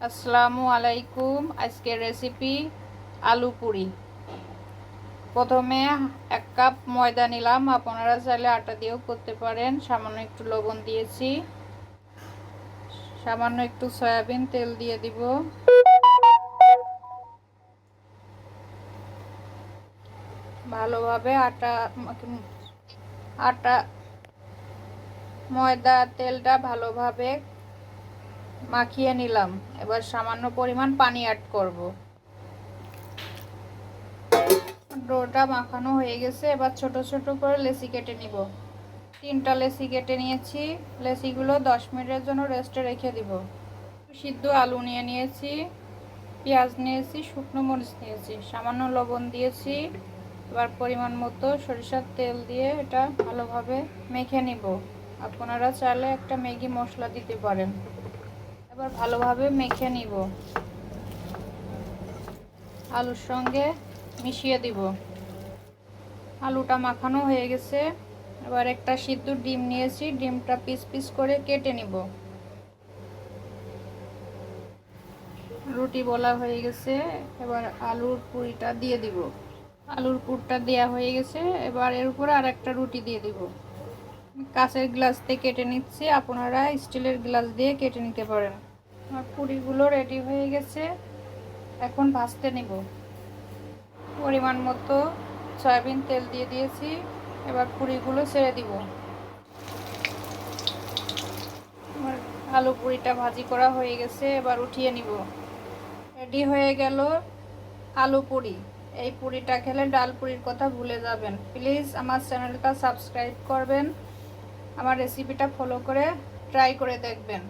আসসালামু আলাইকুম। আজকের রেসিপি আলু পুরি। প্রথমে 1 কাপ ময়দা নিলাম, আপনারা চাইলে আটা দিয়েও করতে পারেন। সামান্য একটু লবণ দিয়েছি, সামান্য একটু সয়াবিন তেল দিয়ে দিব। ভালোভাবে আটা ময়দা তেলটা ভালোভাবে মাখিয়ে নিলাম। এবার সামান্য পরিমাণ পানি অ্যাড করব। ডোটা মাখানো হয়ে গেছে। এবার ছোট ছোট করে লেচি কেটে নিব। 3টা লেচি কেটে নিয়েছি। লেচিগুলো 10 মিনিটের জন্য রেস্টে রেখে দিব। সিদ্ধ আলু নিয়েছি, পেঁয়াজ নিয়েছি, শুকনো মরিচ নিয়েছি, সামান্য লবণ দিয়েছি। এবার পরিমাণ মতো সরিষার তেল দিয়ে এটা ভালোভাবে মেখে নিব। আপনারা চাইলে একটা ম্যাগি মশলা দিতে পারেন। এবার ভালোভাবে মেখে নিব, আলুর সঙ্গে মিশিয়ে দিব। আলুটা মাখানো হয়ে গেছে। এবার একটা সিদ্ধ ডিম নিয়েছি, ডিমটা পিস পিস করে কেটে নিব। রুটি বলা হয়ে গেছে। এবার আলুর পুরিটা দিয়ে দিব। আলুর পুরটা দেওয়া হয়ে গেছে। এবার এর উপরে আর একটা রুটি দিয়ে দিব। কাঁচের গ্লাস দিয়ে কেটে নিচ্ছি, আপনারা স্টিলের গ্লাস দিয়ে কেটে নিতে পারেন। আমার পুরিগুলো রেডি হয়ে গেছে। এখন ভাজতে নিব। পরিমাণ মতো সয়াবিন তেল দিয়ে দিয়েছি। এবার পুরিগুলো ছেড়ে দিব। আমার আলু পুরিটা ভাজি করা হয়ে গেছে। এবার উঠিয়ে নিব। রেডি হয়ে গেল আলু পুরি। এই পুরিটা খেলে ডাল পুরির কথা ভুলে যাবেন। প্লিজ আমার চ্যানেলটা সাবস্ক্রাইব করবেন, আমার রেসিপিটা ফলো করে ট্রাই করে দেখবেন।